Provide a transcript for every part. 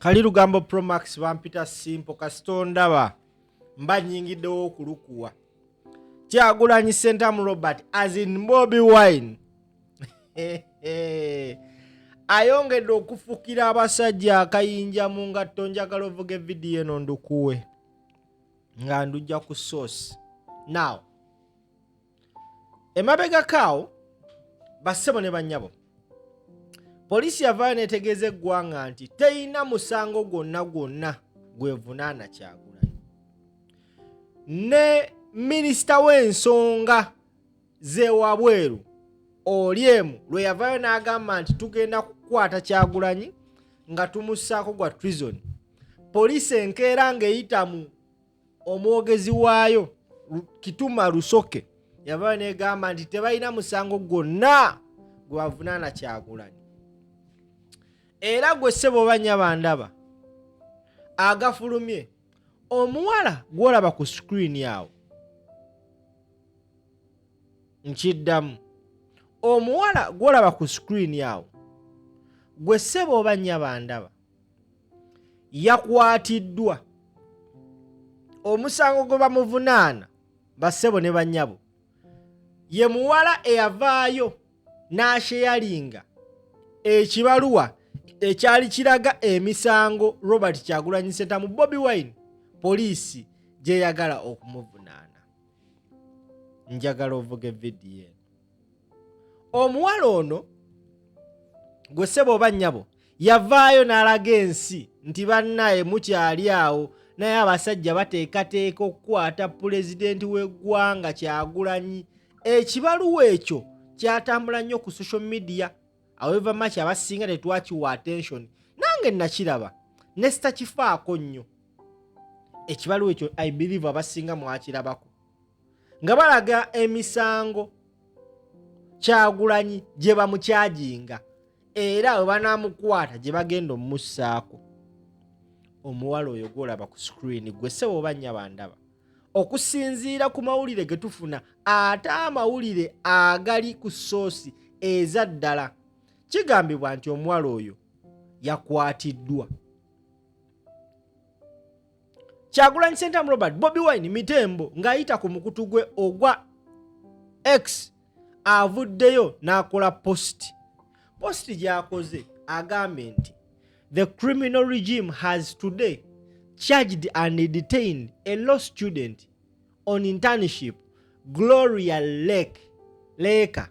Kali Lugambo Pro Max bampita simple kasitondaba mba nyingiddewo okulukuwa Kyagulanyi Sentamu Robert as in Bobi Wine ayongedde okufukira abasajja akayinja mu ngatto. Njagala ovuga vidiyo eno ndukuwe nga ndujja ku source. Now emabega kaawo bassebo ne bannyabo Poliisi yavaayo neetegeeza eggwanga nti teyina musango gwonna gwevunaana Kyagulanyi. Ne minisita w'ensonga z'ewabweru Olyemu lwe yavaayo n'agamba nti tugenda kukwata Kyagulanyi nga tumussaako gwa treason. Poliisi enkeera ng'eyita mu omwogezi waayo Kituma Lusoke yavaayo n'egamba nti tebalina musango gwonna gwe bavunaana Kyagulanyi. Era gwe ssebo banya bandaba agafulumye omuwala gw'olaba ku screen yawo nkiddamu omuwala gw'olaba ku screen yawo gwe ssebo banya bandaba yakwatiddwa. Omusango gwe bamuvunaana bassebo ne bannyabo ye muwala eyavaayo n'asheyalinga ekibaluwa ekyali kiraga emisango Robert Kyagulanyi Sentamu Bobi Wine poliisi gyeyagala okumuvunaana. Njagala ovuga vidiyo. Omuwala ono gwe ssebo bannyabo yavaayo n'alaga Ensi nti bannaye mukyali awo naye abasajja bateekateeka okukwata pulezidenti w'eggwanga Kyagulanyi. Ekibaluwa ekyo kyatambula nnyo ku social media. However much abasinga tetwakiwa attention. Nange nakiraba ne sitakifaako nnyo. Ekibaluwa ekyo I believe abasinga mwakirabako nga balaga emisango Kyagulanyi gye bamukyajinga era we banaamukwata gye bagenda omumussaako. Omuwala oyo gw'olaba ku screen gwe ssebo bannya bandaba okusinziira ku mawulire ge tufuna ate amawulire agali ku soosi eza ddala kigambibwa nti omuwala oyo yakwatiddwa. Kyagulanyi Sentamu Robert Bobi Wine mitembo ng'ayita ku mukutu gwe ogwa X avuddeyo n'akola post gy'akoze agambe nti the criminal regime has today charged and detained a law student on internship Gloria Leka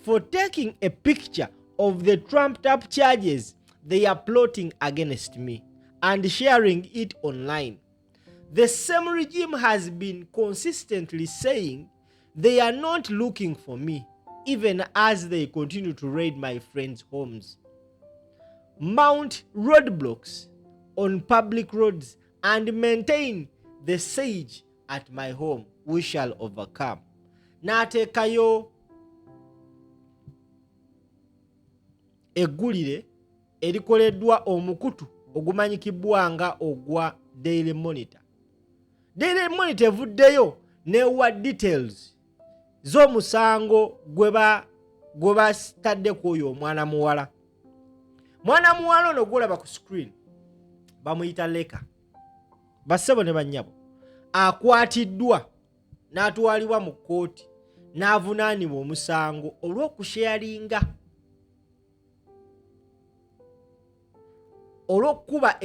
for taking a picture of the trumped up charges they are plotting against me and sharing it online. The same regime has been consistently saying they are not looking for me, even as they continue to raid my friends' homes, mount roadblocks on public roads, and maintain the siege at my home. We shall overcome. N'ateekayo eggulire erikoleddwa omukutu ogumanyikibwa nga ogwa Daily Monitor. Daily Monitor evuddeyo newa details z'omusango gwe bataddeku oyo omwana muwala. Mwana muwala ono gw'olaba ku screen bamuyita Leka. Bassebo ne bannyabo akwatiddwa n'atwalibwa mu kkooti n'avunaanibwa omusango olw'okusharinga olw'okkuba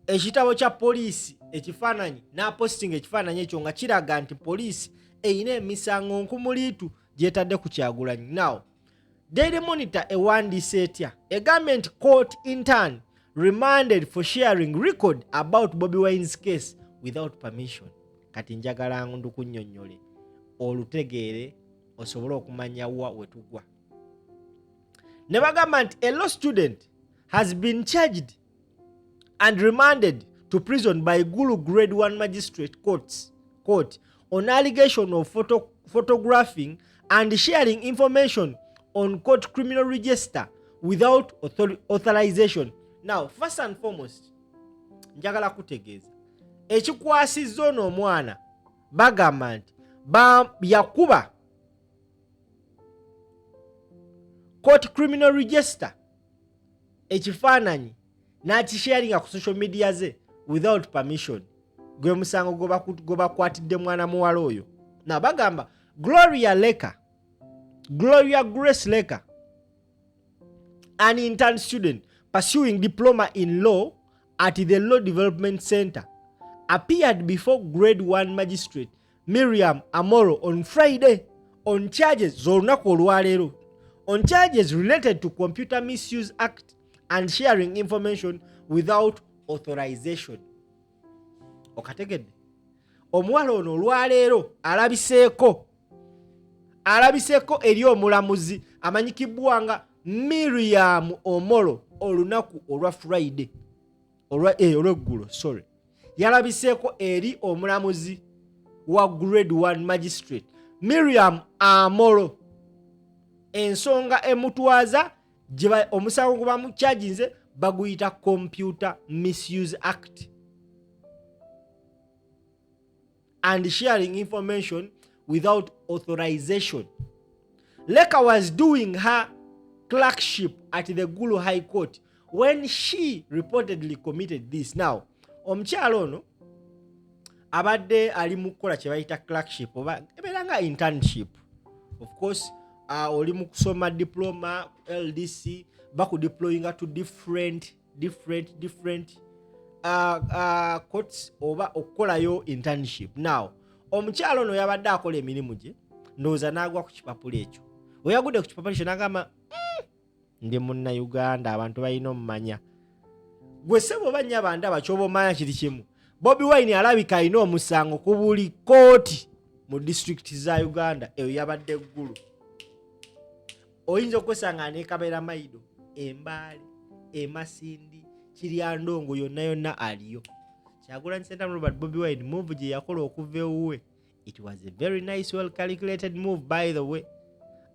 ekitabo kya poliisi ekifaananyi n'apostinga ekifaananyi ekyo nga kiraga nti poliisi eyina emisango nkumuliitu gyetadde ku Kyagulanyi. Now Daily Monitor ewandiise etya egambye nti court intern remanded for sharing record about Bobi Wine's case without permission. Kati njagala ndukunnyonnyole olutegeere osobole okumanya wa wetugwa. Ne bagamba nti a law student has been charged and remanded to prison by Gulu Grade 1 Magistrate Court on allegation of photographing and sharing information on court criminal register without authorization. Now, first and foremost, njagala kutegeeza ekikwasizza ono omwana bagamba nti yakuba court criminal register ekifaananyi n'akisharinga ku social media ze without permission. Gwe musango gobakwatidde mwana muwala oyo. Na bagamba Gloria Grace Leka, an intern student pursuing diploma in law at the Law Development Center, appeared before grade 1 magistrate Miriam Amoro on Friday on charges on charges related to Computer Misuse Act and sharing information without authorization. Okategedde omuwala ono olwaleero alabiseeko eri omulamuzi amanyikibwanga Miriam Omoro olunaku olwa Friday olweggulo yalabiseeko eri omulamuzi wa grade 1 magistrate Miriam Amoro ensonga emutwaza omusango gwe bamukyajinze baguyita Computer Misuse Act and sharing information without authorization. Leka was doing her clerkship at the Gulu High Court when she reportedly committed this. Now, omukyalo ono abadde ali mu kukola kye bayita clerkship oba ebeeranga internship. Of course, oli mu kusoma diploma LDC bakudeployinga to different courts oba okukolayo internship. Now, omukyalo ono yabadde akola emirimu gye ndowooza n'agwa ku kipapula ekyo. We yagudde ku kipapula ekyo n'agamba ndi munnayuganda abantu balina omumanya. Gwe ssebo oba nnyaba ndaba ky'oba omanya kiri kimu. Bobi Wine alabika alina omusango ku buli kooti mu disitulikiti za Uganda. Eyo yabadde eggulu. Oyinza okwesanga aneekabeera Maido, Embaale, Masindi, Kiryandongo yonna aliyo. Kyagulanyi Ssentamu Robert Bobi Wine move gye yakola okuva ewuwe. It was a very nice, well calculated move by the way.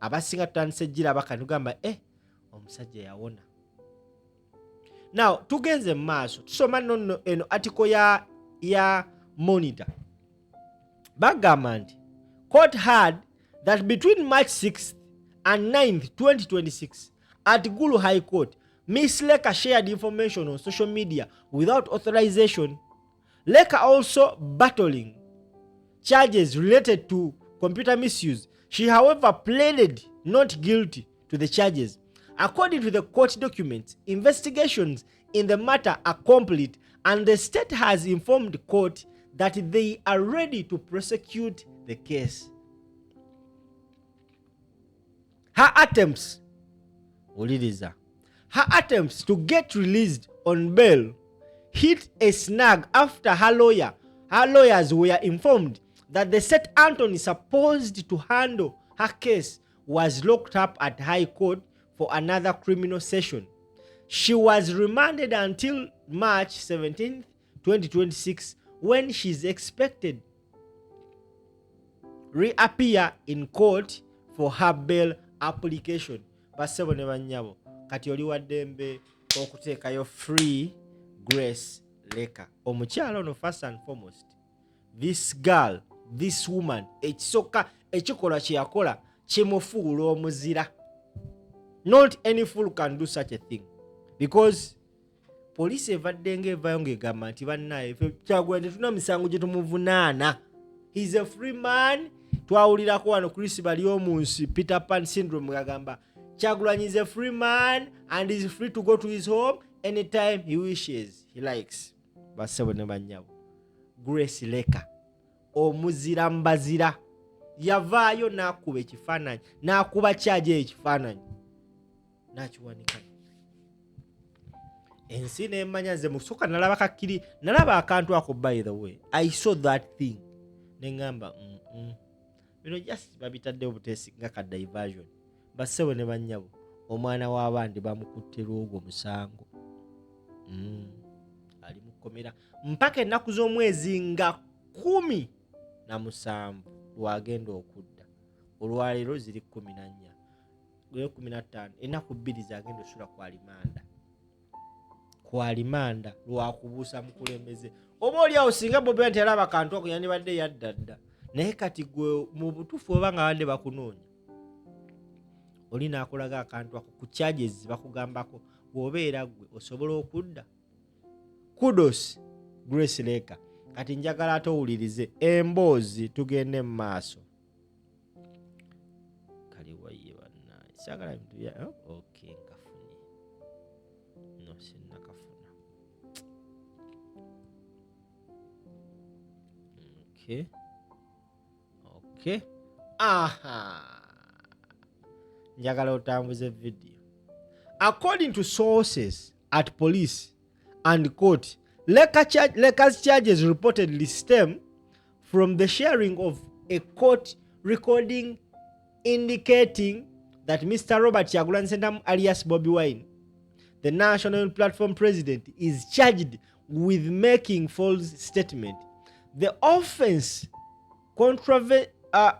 Abasinga tutandise gira bakanugamba omusajja yawona. Now tugenze maaso tusoma nno eno article ya Monitor. Bagamba nti court heard that between March 6th and 9th 2026 at Gulu High Court, Miss Leka shared information on social media without authorization. Leka also battling charges related to computer misuse. She, however, pleaded not guilty to the charges. According to the court documents, investigations in the matter are complete and the state has informed the court that they are ready to prosecute the case. Her attempts to get released on bail hit a snag after her lawyers were informed that the St. Anthony supposed to handle her case was locked up at High Court for another criminal session. She was remanded until March 17, 2026, when she is expected reappear in court for her bail application. Basebo ne banyabo kati oli waddembe okuteekayo free Grace Leka. Omukyalo no first and foremost, this woman ekisoka ekikola kye yakola kimufuula omuzira. Not any fool can do such a thing because police evadde ng'evaayo ng'egamba nti bannaye Kyagulanyi tetuna misango gye tumuvunaana. He's a free man. Twawulirako wano Chris Balyomunsi Peter Pan syndrome gagamba Kyagulanyi is a free man and is free to go to his home anytime he wishes, he likes. Basebo ne banyabo, Grace Leka omuzira mbazira yavaayo n'akuba ekifaananyi n'akuba kyaje ekifaananyi n'akiwanika. Ensi n'emmanya nze musoka nalaba kakkiri nalaba akantu ako. By the way, I saw that thing neŋŋamba bino just babitadde obuteesi nga ka diversion. Basebo ne bannyabo, omwana w'abandi bamukutte lwogwo musango. Ali mukomera mpaka ennaku z'omwezi nga 17 lwagenda okudda. Olwaleero ziri 14 gwe 15 ennaku 2 zagenda osula kwalimanda lwakubuusa mukulembeze. Oba oliawo singa Bobi Wine alaba akantu ako yandibadde yaddadda, naye kati gwe mu butuufu oba nga badde bakunoonya oli naakulaga akantu ako ku charges bakugambako bw'obeera gwe osobola okudda. Kudos Grace Leka. Kati njagala atowulirize emboozi tugende mu maaso. Kaliwaye banna sagala bintu bya okay nkafunye. No sinna kafuna. Okay. Aha. Njagala otambuze video. According to sources at police and court, Leka's charges reportedly stem from the sharing of a court recording indicating that Mr. Robert Kyagulanyi Ssentamu alias Bobi Wine, the National Platform president, is charged with making false statement. The offense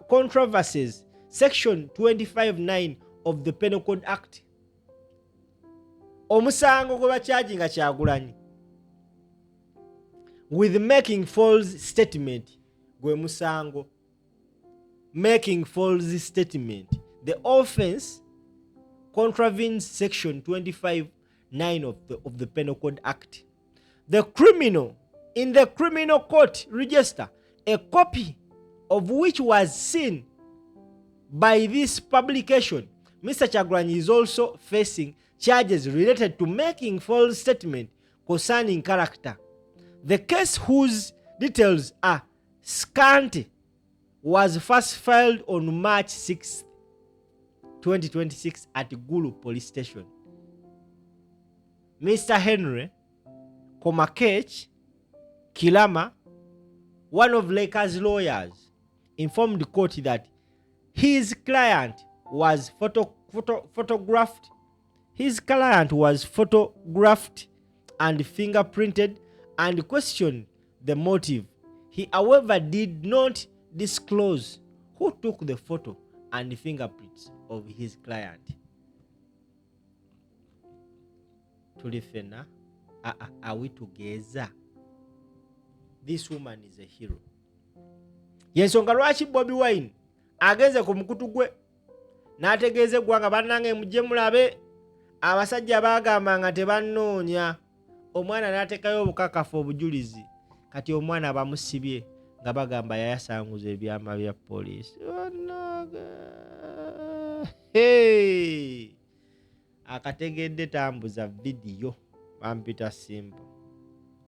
controversies Section 25(9) of the Penal Code Act. Omusango gwe bacharginga Kyagulanyi with making false statement gwe musango. Making false statement. The offense contravenes Section 25(9) of the Penal Code Act. In the criminal court register, a copy of which was seen by this publication, Mr. Kyagulanyi is also facing charges related to making false statement concerning character. The case, whose details are scant, was first filed on March 6, 2026 at Gulu Police Station. Mr. Henry Komakech Kilama, one of Leka's lawyers, informed the court that his client was photographed. His client was photographed and fingerprinted and questioned the motive. He, however, did not disclose who took the photo and the fingerprints of his client. Tulifena, are we together? This woman is a hero. Yensonga lwaki Bobi Wine agenze ku mukutu gwe n'ategeeza eggwanga bannange mujje mulabe abasajja baagamba nga tebannoonya. Omwana n'ateekayo obukakafu obujulizi. Kati omwana bamusibye nga bagamba yayasanguza ebyama bya poliisi. Akategedde tambuza vidiyo bampita simple.